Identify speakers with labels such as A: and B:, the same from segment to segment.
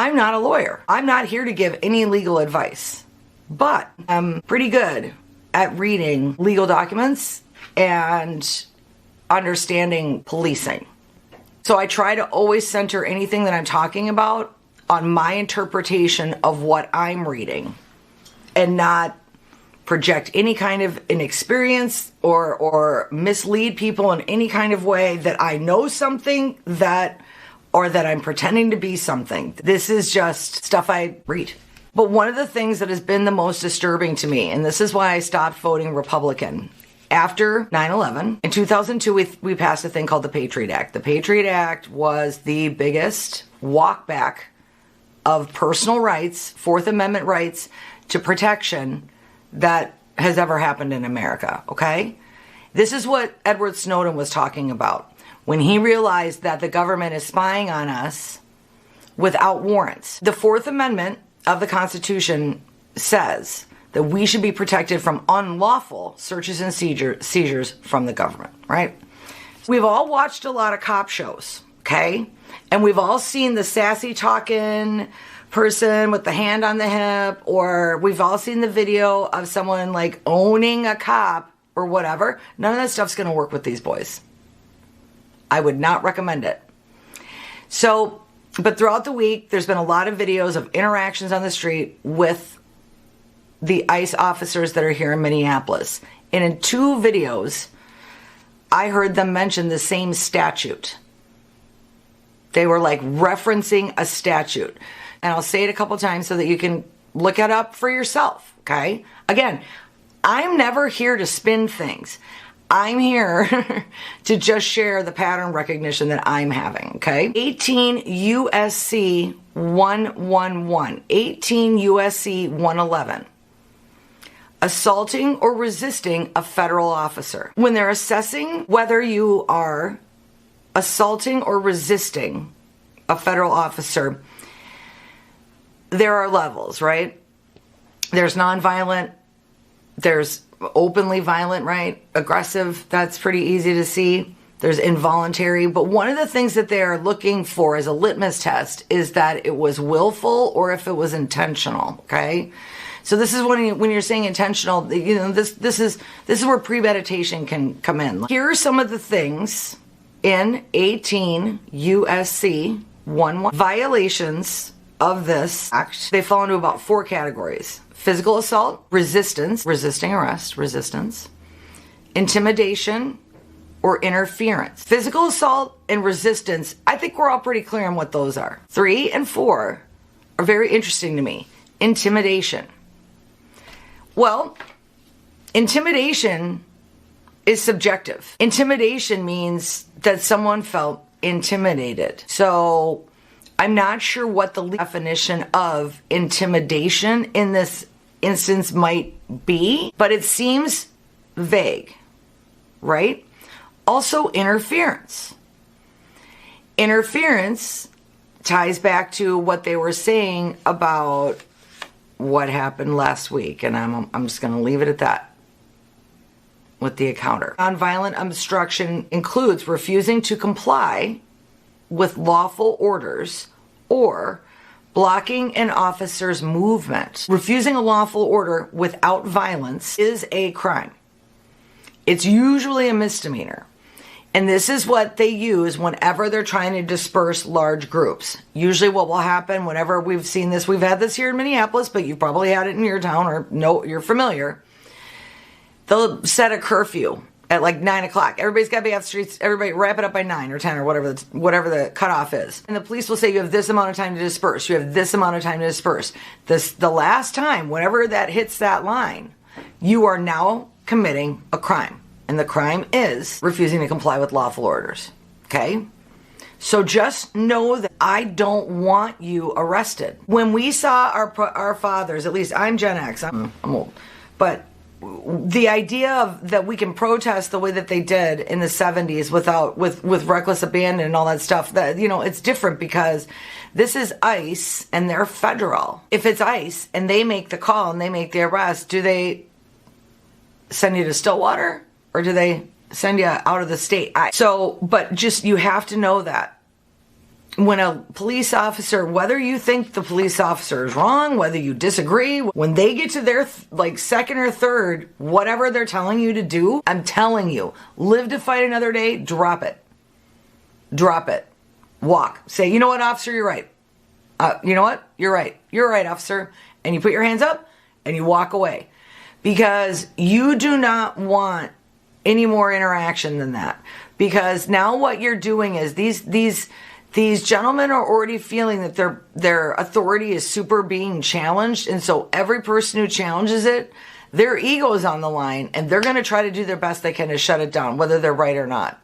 A: I'm not a lawyer. I'm not here to give any legal advice, but I'm pretty good at reading legal documents and understanding policing. So I try to always center anything that I'm talking about on my interpretation of what I'm reading and not project any kind of inexperience or mislead people in any kind of way that I know something or that I'm pretending to be something. This is just stuff I read. But one of the things that has been the most disturbing to me, and this is why I stopped voting Republican, after 9/11, in 2002, we passed a thing called the Patriot Act. The Patriot Act was the biggest walkback of personal rights, Fourth Amendment rights to protection that has ever happened in America, okay? This is what Edward Snowden was talking about when he realized that the government is spying on us without warrants. The Fourth Amendment of the Constitution says that we should be protected from unlawful searches and seizures from the government, right? We've all watched a lot of cop shows, okay? And we've all seen the sassy talking person with the hand on the hip, or we've all seen the video of someone like owning a cop or whatever. None of that stuff's gonna work with these boys. I would not recommend it. So, but throughout the week, there's been a lot of videos of interactions on the street with the ICE officers that are here in Minneapolis. And in 2 videos, I heard them mention the same statute. They were like referencing a statute. And I'll say it a couple times so that you can look it up for yourself, okay? Again, I'm never here to spin things. I'm here to just share the pattern recognition that I'm having, okay? 18 USC 111, 18 USC 111. Assaulting or resisting a federal officer. When they're assessing whether you are assaulting or resisting a federal officer, there are levels, right? There's nonviolent, there's openly violent, right? Aggressive, that's pretty easy to see. There's involuntary, but one of the things that they're looking for as a litmus test is that it was willful or if it was intentional, okay? So this is when you're saying intentional, you know, this is where premeditation can come in. Here are some of the things in 18 USC 11 violations of this act. They fall into about 4 categories: physical assault, resistance, resisting arrest, resistance, intimidation, or interference. Physical assault and resistance, I think we're all pretty clear on what those are. 3 and 4 are very interesting to me. Intimidation. Well, intimidation is subjective. Intimidation means that someone felt intimidated. So I'm not sure what the definition of intimidation in this instance might be, but it seems vague, right? Also, interference. Interference ties back to what they were saying about what happened last week, and I'm just going to leave it at that with the encounter. Nonviolent obstruction includes refusing to comply with lawful orders or blocking an officer's movement. Refusing a lawful order without violence is a crime. It's usually a misdemeanor. And this is what they use whenever they're trying to disperse large groups. Usually what will happen whenever we've seen this, we've had this here in Minneapolis, but you've probably had it in your town or no, you're familiar. They'll set a curfew at like 9 o'clock. Everybody's got to be off the streets. Everybody wrap it up by 9 or 10 or whatever the cutoff is. And the police will say you have this amount of time to disperse. You have this amount of time to disperse. The last time, whenever that hits that line, you are now committing a crime. And the crime is refusing to comply with lawful orders, okay? So just know that I don't want you arrested. When we saw our fathers, at least I'm Gen X, I'm old, but the idea of that we can protest the way that they did in the 70s with reckless abandon and all that stuff, that, you know, it's different because this is ICE and they're federal. If it's ICE and they make the call and they make the arrest, do they send you to Stillwater? Or do they send you out of the state? But just, you have to know that. when a police officer, whether you think the police officer is wrong, whether you disagree, when they get to their like second or third, whatever they're telling you to do, I'm telling you, live to fight another day, drop it. Drop it. Walk. Say, you know what, officer, you're right. You know what? You're right. You're right, officer. And you put your hands up and you walk away. Because you do not want any more interaction than that. Because now what you're doing is these gentlemen are already feeling that their authority is super being challenged. And so every person who challenges it, their ego is on the line and they're going to try to do their best they can to shut it down, whether they're right or not.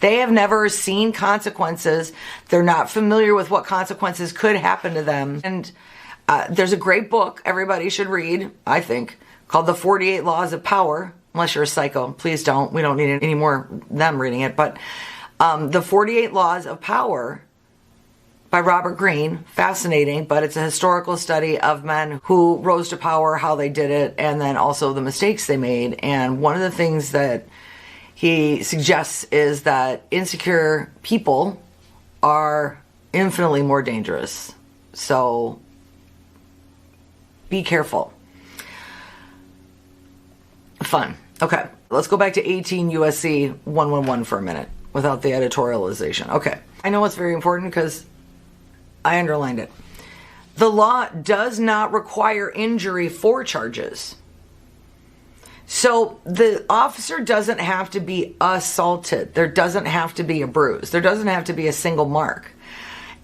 A: They have never seen consequences. They're not familiar with what consequences could happen to them. And there's a great book everybody should read, I think, called The 48 Laws of Power. Unless you're a psycho, please don't. We don't need any more them reading it. But The 48 Laws of Power by Robert Greene, fascinating, but it's a historical study of men who rose to power, how they did it, and then also the mistakes they made. And one of the things that he suggests is that insecure people are infinitely more dangerous. So be careful. Fun. Okay, let's go back to 18 USC 111 for a minute without the editorialization. Okay, I know it's very important because I underlined it. The law does not require injury for charges. So the officer doesn't have to be assaulted. There doesn't have to be a bruise. There doesn't have to be a single mark.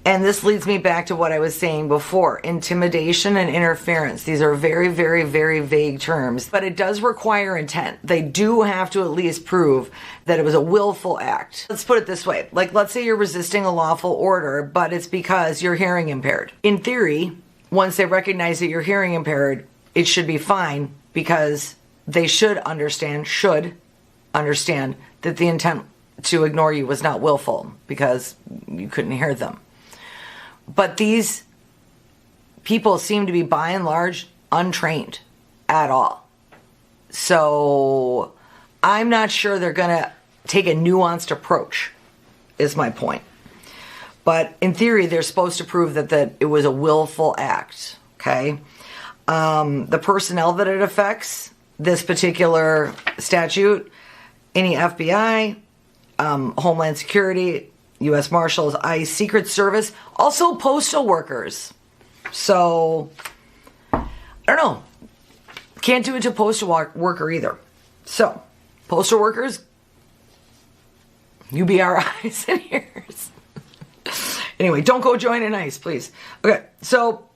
A: And this leads me back to what I was saying before. Intimidation and interference. These are very, very, very vague terms. But it does require intent. They do have to at least prove that it was a willful act. Let's put it this way. Like, let's say you're resisting a lawful order, but it's because you're hearing impaired. In theory, once they recognize that you're hearing impaired, it should be fine because they should understand that the intent to ignore you was not willful because you couldn't hear them. But these people seem to be, by and large, untrained at all. So I'm not sure they're going to take a nuanced approach, is my point. But in theory, they're supposed to prove that it was a willful act, okay? The personnel that it affects, this particular statute, any FBI, Homeland Security, U.S. Marshals, ICE, Secret Service, also postal workers. So, I don't know. Can't do it to postal worker either. So, postal workers, you be our eyes and ears. Anyway, don't go join an ICE, please. Okay, so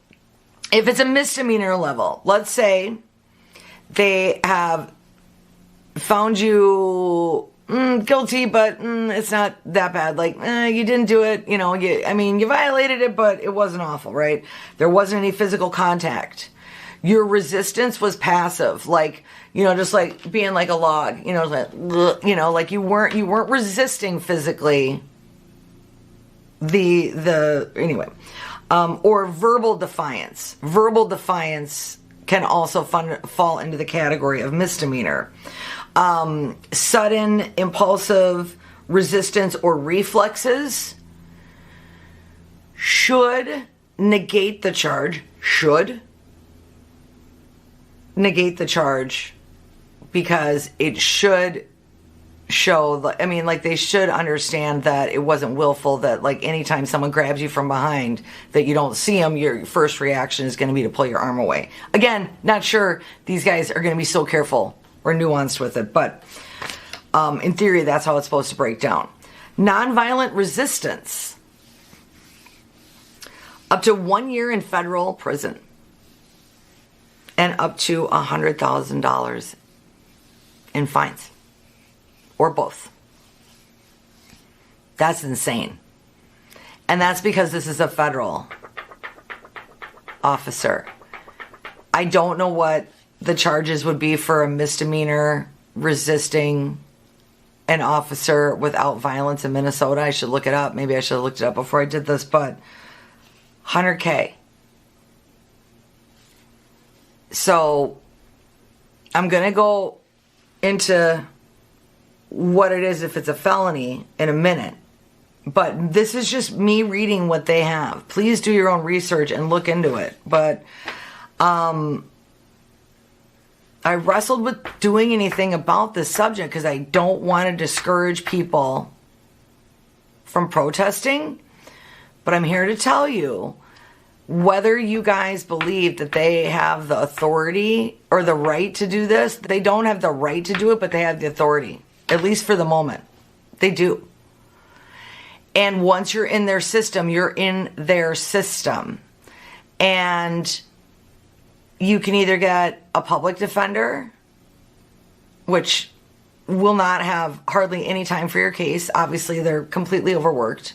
A: if it's a misdemeanor level, let's say they have found you guilty, but it's not that bad. Like, you didn't do it, you know, you violated it, but it wasn't awful, right? There wasn't any physical contact. Your resistance was passive, like, you know, just like being like a log, you know, like you weren't resisting physically anyway. Or verbal defiance. Verbal defiance can also fall into the category of misdemeanor. Sudden, impulsive resistance or reflexes should negate the charge. Because it should show, they should understand that it wasn't willful, that like anytime someone grabs you from behind that you don't see them, your first reaction is going to be to pull your arm away. Again, not sure these guys are going to be so careful or nuanced with it, but in theory, that's how it's supposed to break down. Nonviolent resistance. Up to 1 year in federal prison. And up to $100,000 in fines. Or both. That's insane. And that's because this is a federal officer. I don't know what the charges would be for a misdemeanor resisting an officer without violence in Minnesota. I should look it up. Maybe I should have looked it up before I did this, but $100K. So I'm going to go into what it is if it's a felony in a minute. But this is just me reading what they have. Please do your own research and look into it. But I wrestled with doing anything about this subject because I don't want to discourage people from protesting. But I'm here to tell you, whether you guys believe that they have the authority or the right to do this, they don't have the right to do it, but they have the authority, at least for the moment. They do. And once you're in their system, you're in their system. And you can either get a public defender, which will not have hardly any time for your case. Obviously, they're completely overworked.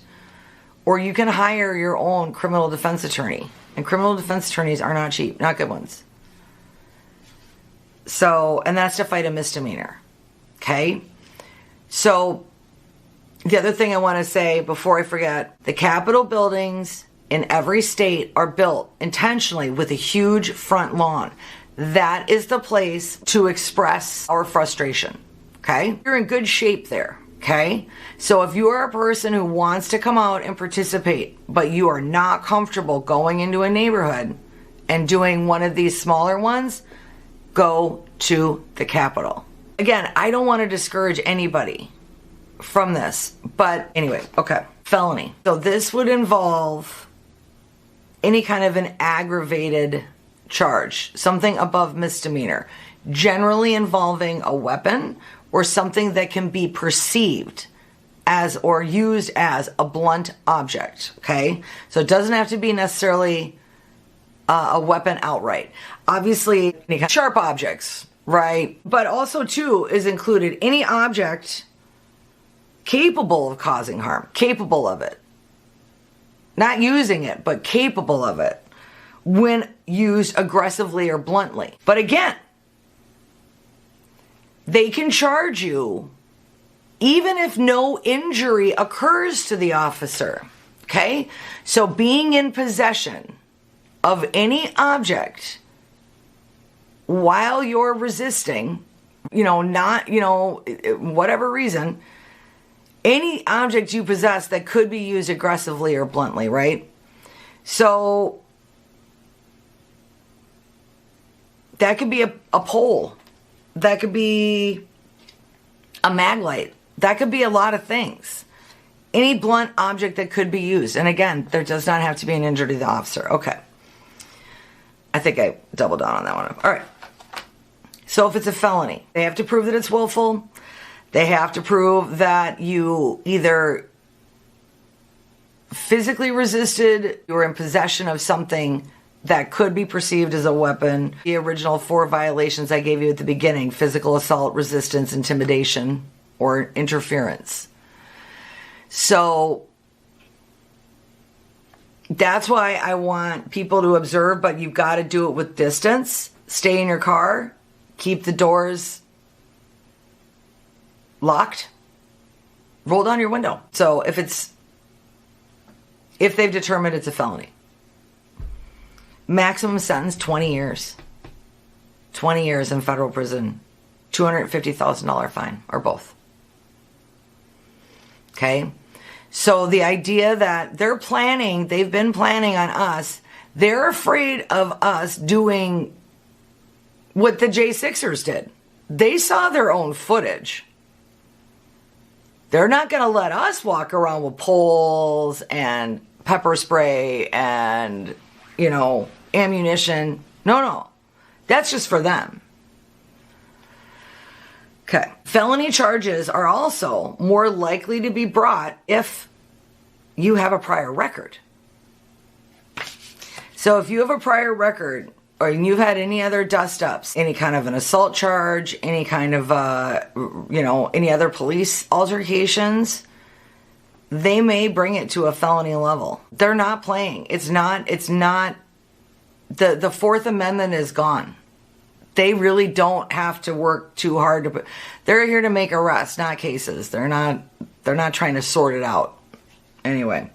A: Or you can hire your own criminal defense attorney. And criminal defense attorneys are not cheap, not good ones. So, and that's to fight a misdemeanor. Okay? So, the other thing I want to say before I forget, the Capitol buildings in every state are built intentionally with a huge front lawn. That is the place to express our frustration. Okay? You're in good shape there. Okay? So if you are a person who wants to come out and participate, but you are not comfortable going into a neighborhood and doing one of these smaller ones, go to the Capitol. Again, I don't want to discourage anybody from this, but anyway, okay. Felony. So this would involve any kind of an aggravated charge, something above misdemeanor, generally involving a weapon or something that can be perceived as or used as a blunt object, okay? So it doesn't have to be necessarily a weapon outright. Obviously, any kind of sharp objects, right? But also, too, is included any object capable of causing harm, capable of it. Not using it, but capable of it when used aggressively or bluntly. But again, they can charge you even if no injury occurs to the officer, okay? So being in possession of any object while you're resisting, whatever reason, any object you possess that could be used aggressively or bluntly, right? So that could be a pole. That could be a mag light. That could be a lot of things. Any blunt object that could be used. And again, there does not have to be an injury to the officer. Okay. I think I doubled down on that one. All right. So if it's a felony, they have to prove that it's willful. They have to prove that you either physically resisted, you were in possession of something that could be perceived as a weapon. The original 4 violations I gave you at the beginning: physical assault, resistance, intimidation, or interference. So that's why I want people to observe, but you've got to do it with distance. Stay in your car. Keep the doors locked. Roll down your window. So if they've determined it's a felony. Maximum sentence, 20 years. 20 years in federal prison. $250,000 fine, or both. Okay? So the idea that they've been planning on us, they're afraid of us doing what the J6ers did. They saw their own footage. They're not going to let us walk around with poles and pepper spray and, ammunition. No. That's just for them. Okay. Felony charges are also more likely to be brought if you have a prior record. So if you have a prior record, or you've had any other dust-ups, any kind of an assault charge, any kind of, any other police altercations, they may bring it to a felony level. They're not playing. It's not, the Fourth Amendment is gone. They really don't have to work too hard they're here to make arrests, not cases. They're not trying to sort it out. Anyway,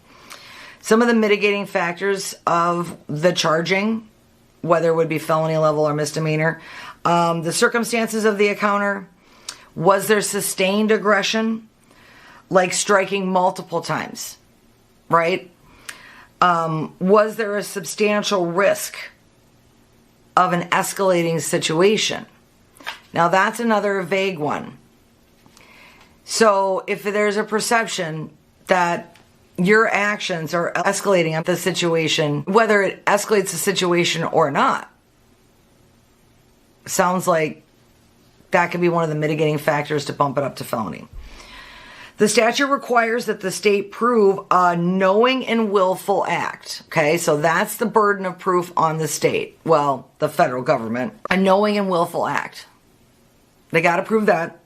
A: some of the mitigating factors of the charging, whether it would be felony level or misdemeanor, the circumstances of the encounter, was there sustained aggression, like striking multiple times, right? Was there a substantial risk of an escalating situation? Now that's another vague one. So if there's a perception that your actions are escalating the situation, whether it escalates the situation or not, sounds like that could be one of the mitigating factors to bump it up to felony. The statute requires that the state prove a knowing and willful act. Okay, so that's the burden of proof on the state. Well, the federal government. A knowing and willful act. They got to prove that.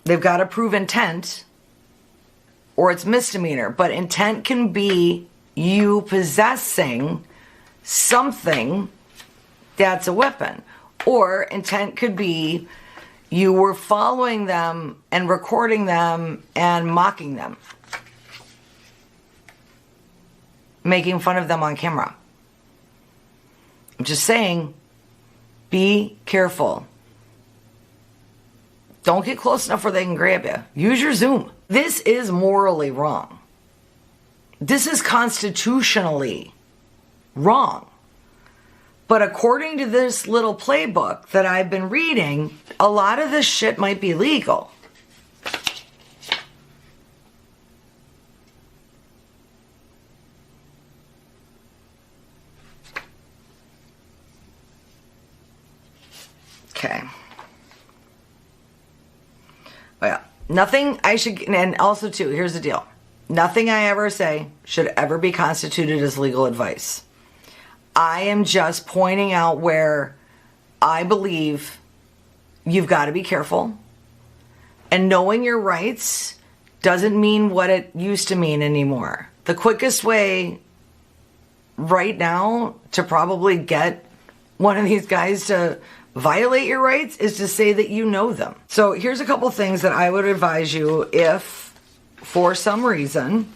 A: They've got to prove intent, or it's misdemeanor. But intent can be you possessing something that's a weapon. Or intent could be you were following them and recording them and mocking them. Making fun of them on camera. I'm just saying, be careful. Don't get close enough where they can grab you. Use your Zoom. This is morally wrong. This is constitutionally wrong. But according to this little playbook that I've been reading, a lot of this shit might be legal. Okay. Well, nothing I should, and also too, here's the deal. Nothing I ever say should ever be constituted as legal advice. I am just pointing out where I believe you've got to be careful. And knowing your rights doesn't mean what it used to mean anymore. The quickest way right now to probably get one of these guys to violate your rights is to say that you know them. So here's a couple things that I would advise you if, for some reason,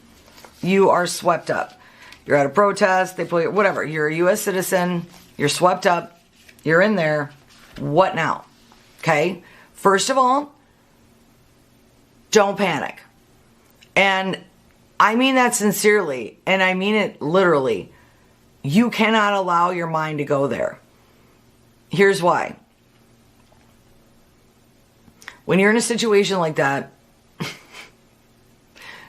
A: you are swept up. You're at a protest, they pull you, whatever. You're a U.S. citizen, you're swept up, you're in there. What now? Okay? First of all, don't panic. And I mean that sincerely, and I mean it literally. You cannot allow your mind to go there. Here's why. When you're in a situation like that,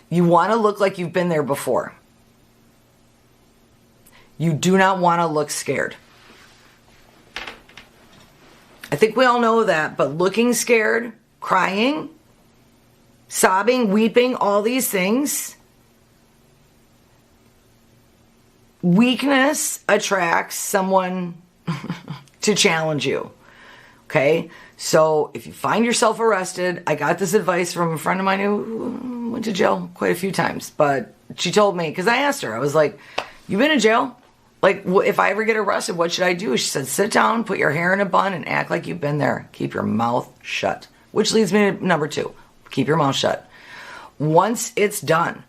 A: you want to look like you've been there before. You do not want to look scared. I think we all know that, but looking scared, crying, sobbing, weeping, all these things, weakness attracts someone to challenge you. Okay? So if you find yourself arrested, I got this advice from a friend of mine who went to jail quite a few times, but she told me, because I asked her, I was like, you been in jail? Like, if I ever get arrested, what should I do? She said, sit down, put your hair in a bun, and act like you've been there. Keep your mouth shut. Which leads me to number 2. Keep your mouth shut. Once it's done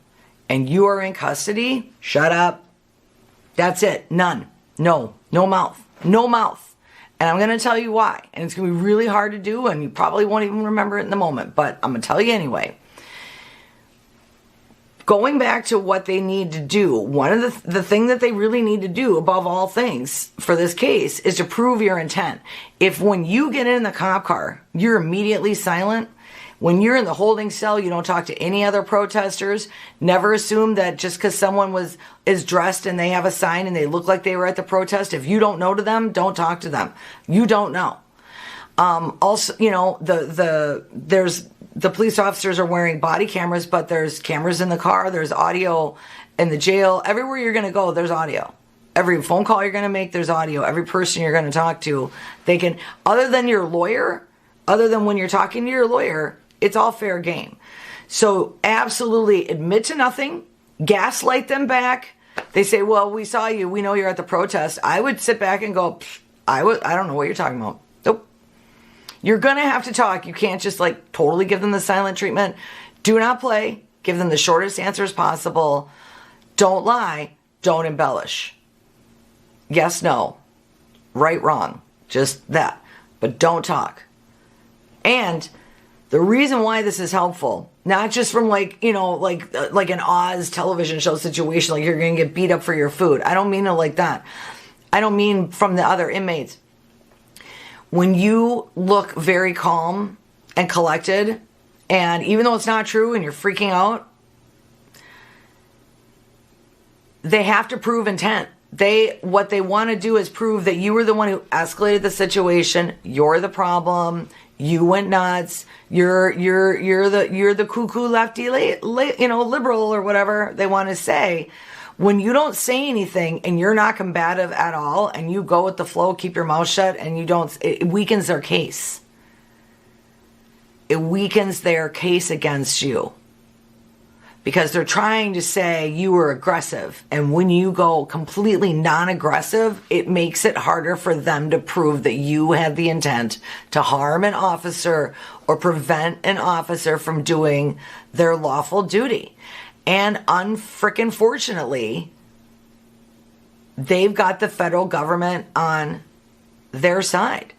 A: and you are in custody, shut up. That's it. None. No. No mouth. No mouth. And I'm going to tell you why. And it's going to be really hard to do, and you probably won't even remember it in the moment. But I'm going to tell you anyway. Going back to what they need to do, one of the thing that they really need to do above all things for this case is to prove your intent. If when you get in the cop car, you're immediately silent, when you're in the holding cell, you don't talk to any other protesters, never assume that just because someone is dressed and they have a sign and they look like they were at the protest, if you don't know to them, don't talk to them. You don't know. Also, you know, there's the police officers are wearing body cameras, but there's cameras in the car, there's audio in the jail. Everywhere you're going to go, there's audio. Every phone call you're going to make, there's audio. Every person you're going to talk to, they can, other than your lawyer, other than when you're talking to your lawyer, it's all fair game. So absolutely admit to nothing, gaslight them back. They say, well, we saw you, we know you're at the protest. I would sit back and go, I don't know what you're talking about. Nope. You're going to have to talk. You can't just like totally give them the silent treatment. Do not play. Give them the shortest answers possible. Don't lie. Don't embellish. Yes, no. Right, wrong. Just that. But don't talk. And The reason why this is helpful, not just from like an Oz television show situation, like you're going to get beat up for your food. I don't mean it like that. I don't mean from the other inmates. When you look very calm and collected, and even though it's not true and you're freaking out, they have to prove intent. What they want to do is prove that you were the one who escalated the situation. You're the problem. You went nuts. You're the cuckoo lefty, liberal or whatever they want to say. When you don't say anything and you're not combative at all, and you go with the flow, keep your mouth shut, and it weakens their case. It weakens their case against you. Because they're trying to say you were aggressive. And when you go completely non-aggressive, it makes it harder for them to prove that you had the intent to harm an officer or prevent an officer from doing their lawful duty. And unfrickin' fortunately, they've got the federal government on their side.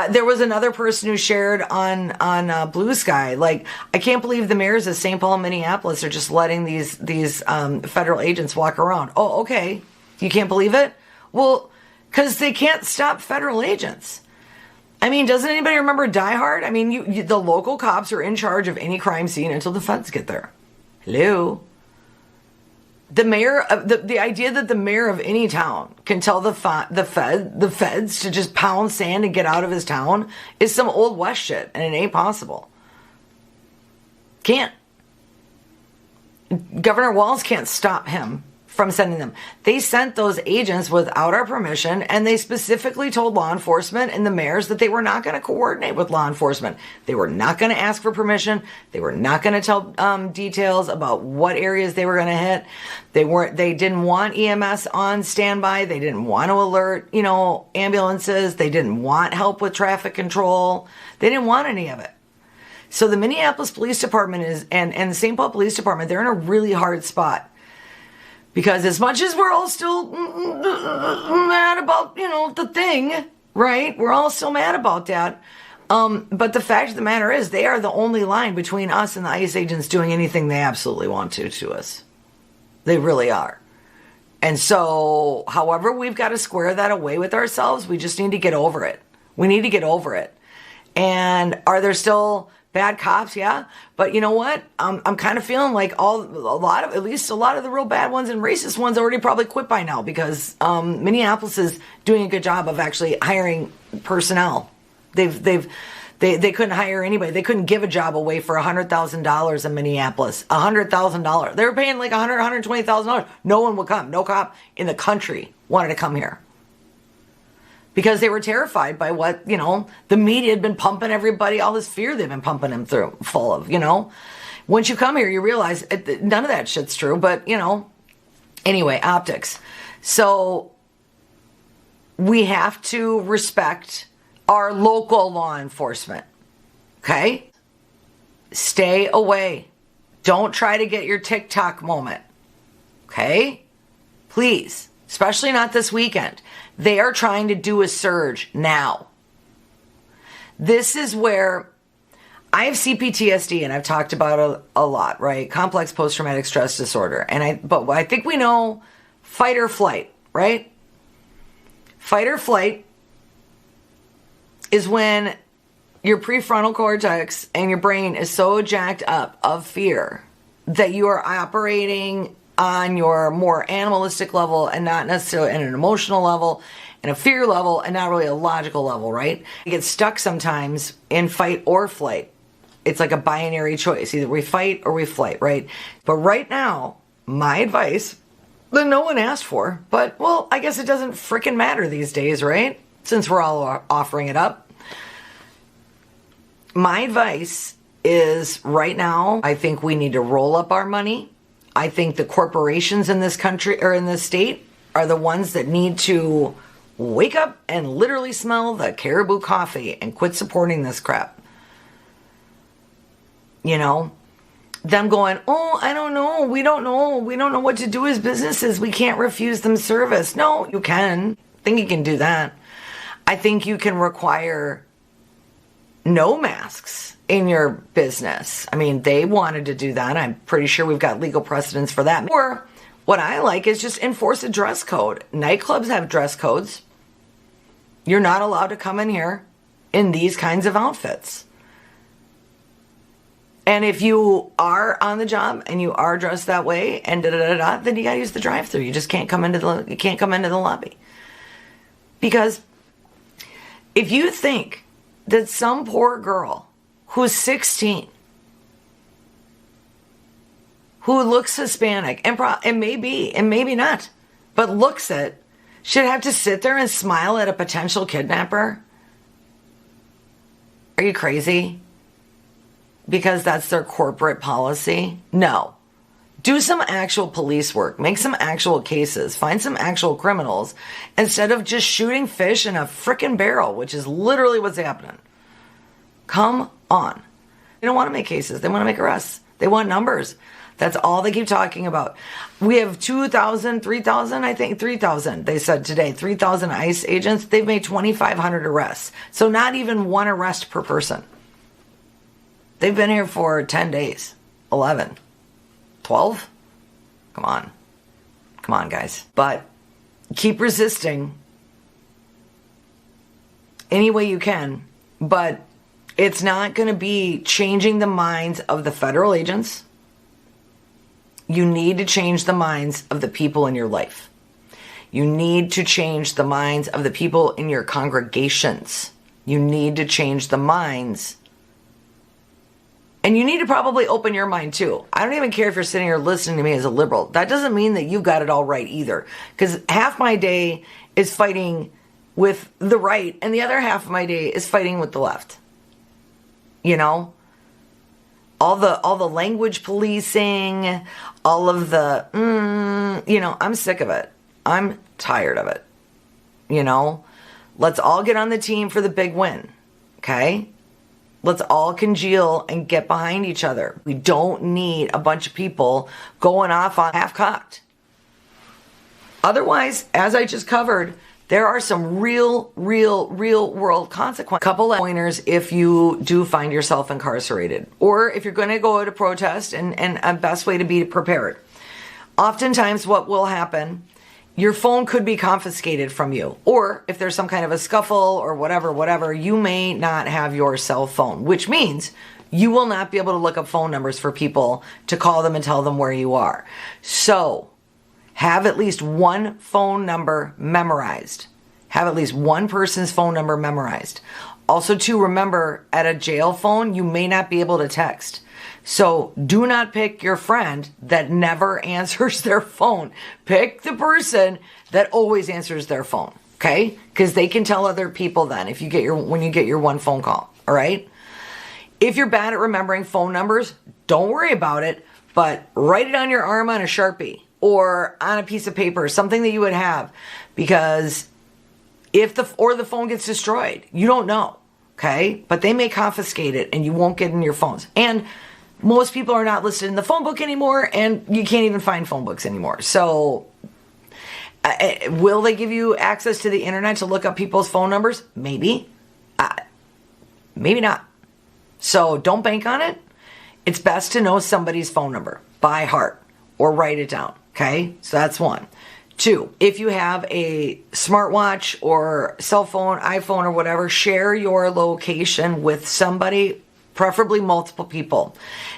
A: There was another person who shared on Blue Sky, like, I can't believe the mayors of St. Paul and Minneapolis are just letting these federal agents walk around. Oh, okay. You can't believe it? Well, because they can't stop federal agents. I mean, doesn't anybody remember Die Hard? I mean, the local cops are in charge of any crime scene until the feds get there. Hello? The mayor, the idea that the mayor of any town can tell the feds to just pound sand and get out of his town is some old West shit, and it ain't possible. Can't. Governor Walz can't stop him from sending them. They sent those agents without our permission, and they specifically told law enforcement and the mayors that they were not going to coordinate with law enforcement. They were not going to ask for permission. They were not going to tell details about what areas they were going to hit. They didn't want EMS on standby. They didn't want to alert, ambulances. They didn't want help with traffic control. They didn't want any of it. So the Minneapolis Police Department and the St. Paul Police Department, they're in a really hard spot. Because as much as we're all still mad about, the thing, right? We're all still mad about that. But the fact of the matter is they are the only line between us and the ICE agents doing anything they absolutely want to us. They really are. And so, however, we've got to square that away with ourselves. We just need to get over it. We need to get over it. And are there still bad cops? Yeah. But you know what? I'm kind of feeling like at least a lot of the real bad ones and racist ones already probably quit by now, because Minneapolis is doing a good job of actually hiring personnel. They couldn't hire anybody. They couldn't give a job away for $100,000 in Minneapolis. $100,000. They were paying like $120,000. No one would come. No cop in the country wanted to come here. Because they were terrified by what, the media had been pumping everybody, all this fear they've been pumping them full of, Once you come here, you realize none of that shit's true, but, anyway, optics. So we have to respect our local law enforcement, okay? Stay away. Don't try to get your TikTok moment, okay? Please, especially not this weekend. They are trying to do a surge now. This is where I have CPTSD, and I've talked about it a lot, right? Complex post-traumatic stress disorder. But I think we know fight or flight, right? Fight or flight is when your prefrontal cortex and your brain is so jacked up of fear that you are operating on your more animalistic level and not necessarily at an emotional level and a fear level and not really a logical level, right? You get stuck sometimes in fight or flight. It's like a binary choice. Either we fight or we flight, right? But right now, my advice that no one asked for, but, well, I guess it doesn't frickin' matter these days, right? Since we're all offering it up. My advice is right now, I think we need to roll up our money. I think the corporations in this country or in this state are the ones that need to wake up and literally smell the caribou coffee and quit supporting this crap. Them going, oh, I don't know. We don't know what to do as businesses. We can't refuse them service. No, you can. I think you can do that. I think you can require no masks in your business. I mean, they wanted to do that. I'm pretty sure we've got legal precedents for that. Or what I like is just enforce a dress code. Nightclubs have dress codes. You're not allowed to come in here in these kinds of outfits. And if you are on the job and you are dressed that way and then you got to use the drive-thru. You just can't come into the lobby. Because if you think that some poor girl who's 16, who looks Hispanic, and maybe not, but looks it, should have to sit there and smile at a potential kidnapper? Are you crazy? Because that's their corporate policy? No. Do some actual police work. Make some actual cases. Find some actual criminals instead of just shooting fish in a frickin' barrel, which is literally what's happening. Come on. They don't want to make cases. They want to make arrests. They want numbers. That's all they keep talking about. We have 2,000, 3,000, I think 3,000, they said today, 3,000 ICE agents. They've made 2,500 arrests. So not even one arrest per person. They've been here for 10 days, 11, 12. Come on, guys. But keep resisting any way you can. But it's not going to be changing the minds of the federal agents. You need to change the minds of the people in your life. You need to change the minds of the people in your congregations. You need to change the minds. And you need to probably open your mind too. I don't even care if you're sitting here listening to me as a liberal. That doesn't mean that you've got it all right either. Because half my day is fighting with the right and the other half of my day is fighting with the left. You know? All the language policing, all of the, I'm sick of it. I'm tired of it. You know? Let's all get on the team for the big win. Okay? Let's all congeal and get behind each other. We don't need a bunch of people going off on half-cocked. Otherwise, as I just covered, there are some real world consequences. Couple of pointers if you do find yourself incarcerated. Or if you're going to go to protest, and a best way to be prepared. Oftentimes what will happen, your phone could be confiscated from you. Or if there's some kind of a scuffle or whatever, you may not have your cell phone, which means you will not be able to look up phone numbers for people to call them and tell them where you are. So have at least one phone number memorized. Have at least one person's phone number memorized. Also, to remember, at a jail phone, you may not be able to text. So do not pick your friend that never answers their phone. Pick the person that always answers their phone, okay? Because they can tell other people then when you get your one phone call, all right? If you're bad at remembering phone numbers, don't worry about it, but write it on your arm on a Sharpie or on a piece of paper, something that you would have, because if the phone gets destroyed, you don't know, okay? But they may confiscate it and you won't get in your phones. And most people are not listed in the phone book anymore, and you can't even find phone books anymore. So will they give you access to the internet to look up people's phone numbers? Maybe. Maybe not. So don't bank on it. It's best to know somebody's phone number by heart or write it down. Okay? So that's one. Two, if you have a smartwatch or cell phone, iPhone or whatever, share your location with somebody, preferably multiple people.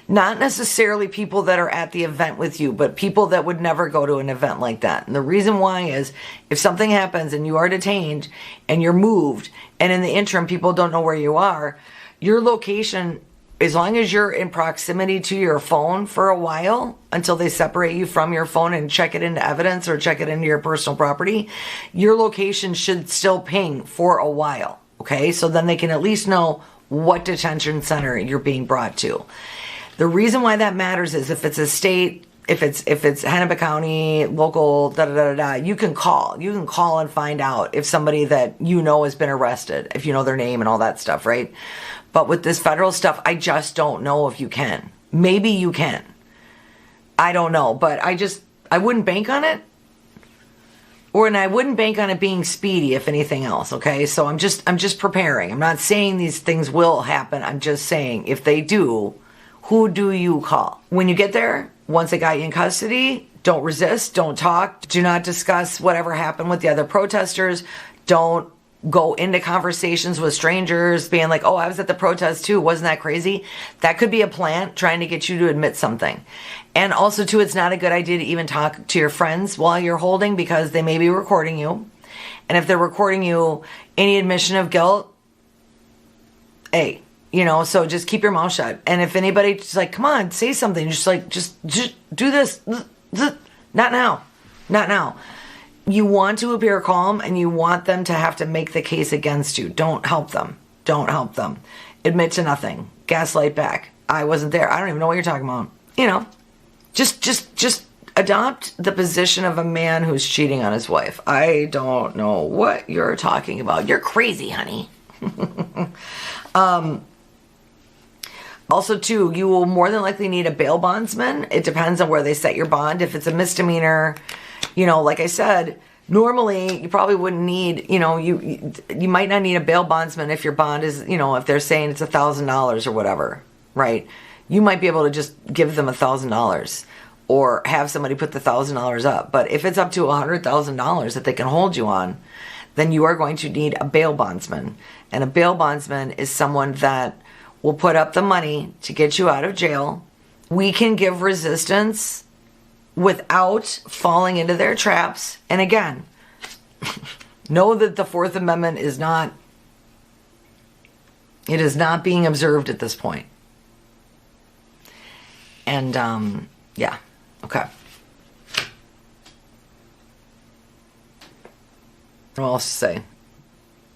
A: Not necessarily people that are at the event with you, but people that would never go to an event like that. And the reason why is if something happens and you are detained and you're moved, and in the interim people don't know where you are, your location, as long as you're in proximity to your phone for a while until they separate you from your phone and check it into evidence or check it into your personal property, your location should still ping for a while. Okay, so then they can at least know what detention center you're being brought to. The reason why that matters is if it's a state, if it's Hennepin County, local, you can call. You can call and find out if somebody that you know has been arrested, if you know their name and all that stuff, right? But with this federal stuff, I just don't know if you can. Maybe you can. I don't know, but I wouldn't bank on it. And I wouldn't bank on it being speedy, if anything else, okay? So I'm just preparing. I'm not saying these things will happen. I'm just saying, if they do, who do you call? When you get there, once they got you in custody, don't resist, don't talk, do not discuss whatever happened with the other protesters. Don't go into conversations with strangers being like, oh, I was at the protest too. Wasn't that crazy? That could be a plant trying to get you to admit something. And also too, it's not a good idea to even talk to your friends while you're holding, because they may be recording you. And if they're recording you, any admission of guilt, hey, you know, so just keep your mouth shut. And if anybody's like, come on, say something, just do this. Not now. Not now. You want to appear calm, and you want them to have to make the case against you. Don't help them. Don't help them. Admit to nothing. Gaslight back. I wasn't there. I don't even know what you're talking about. You know, just adopt the position of a man who's cheating on his wife. I don't know what you're talking about. You're crazy, honey. Also, too, you will more than likely need a bail bondsman. It depends on where they set your bond. If it's a misdemeanor, you know, like I said, normally you probably wouldn't need, you know, you might not need a bail bondsman if your bond is, you know, if they're saying it's $1,000 or whatever, right? You might be able to just give them $1,000 or have somebody put the $1,000 up. But if it's up to $100,000 that they can hold you on, then you are going to need a bail bondsman. And a bail bondsman is someone that will put up the money to get you out of jail. We can give resistance without falling into their traps. And again, know that the Fourth Amendment is not being observed at this point. And yeah, okay. What else to say?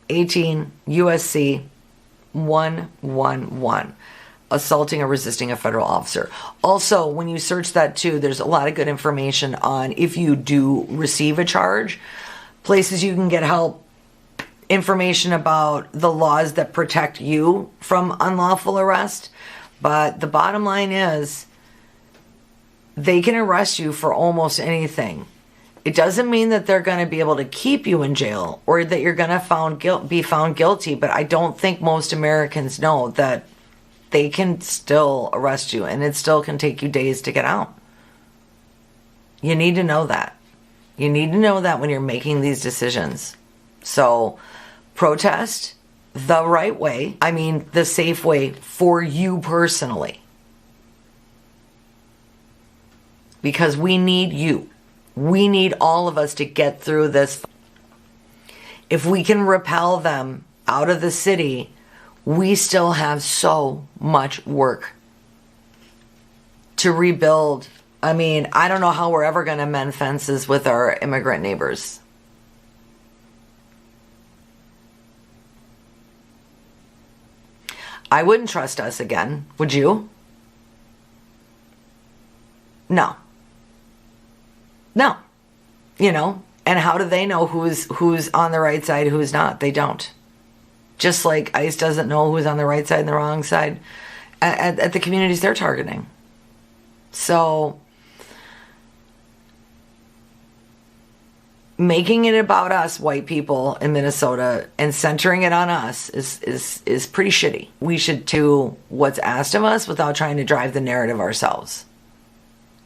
A: 18 USC 111. Assaulting or resisting a federal officer. Also, when you search that too, there's a lot of good information on if you do receive a charge, places you can get help, information about the laws that protect you from unlawful arrest. But the bottom line is, they can arrest you for almost anything. It doesn't mean that they're going to be able to keep you in jail or that you're going to be found guilty, but I don't think most Americans know that they can still arrest you, and it still can take you days to get out. You need to know that. You need to know that when you're making these decisions. So protest the right way. I mean, the safe way for you personally. Because we need you. We need all of us to get through this. If we can repel them out of the city, we still have so much work to rebuild. I mean, I don't know how we're ever going to mend fences with our immigrant neighbors. I wouldn't trust us again, would you? No. No. You know, and how do they know who's on the right side, who's not? They don't. Just like ICE doesn't know who's on the right side and the wrong side at the communities they're targeting. So making it about us, white people in Minnesota, and centering it on us is pretty shitty. We should do what's asked of us without trying to drive the narrative ourselves.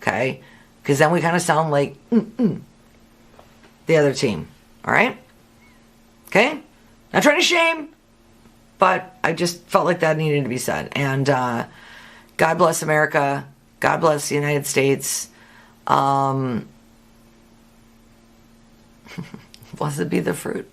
A: Okay? Because then we kind of sound like the other team. All right? Okay? Not trying to shame, but I just felt like that needed to be said. And God bless America. God bless the United States. Blessed be the fruit.